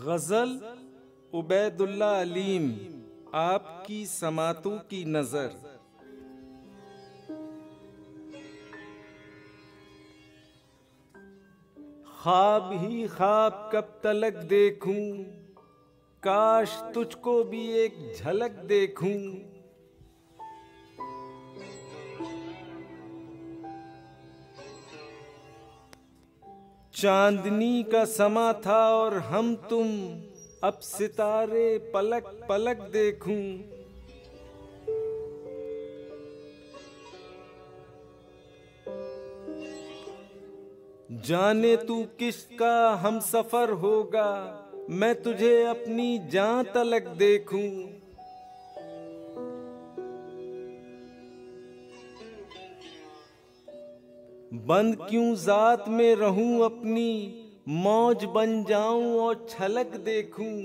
गज़ल उबैदुल्लाह अलीम, आपकी समातों की नज़र। ख्वाब ही ख्वाब कब तलक देखूं, काश तुझको भी एक झलक देखूं। चांदनी का समा था और हम तुम, अब सितारे पलक पलक देखूं। जाने तू किसका हम सफर होगा, मैं तुझे अपनी जान तलक देखूं। बंद क्यों जात में रहूं अपनी, मौज बन जाऊं और छलक देखूं।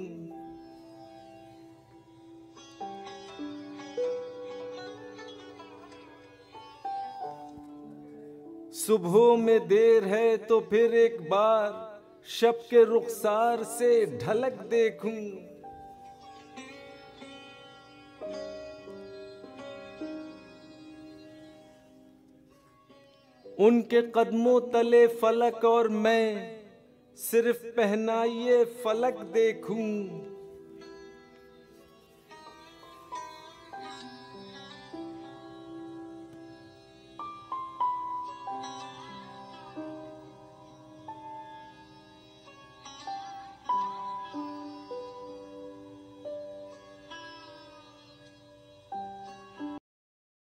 सुबह में देर है तो फिर एक बार, शब के रुखसार से ढलक देखूं। उनके कदमों तले फलक और मैं, सिर्फ पहनाइए फलक देखूं।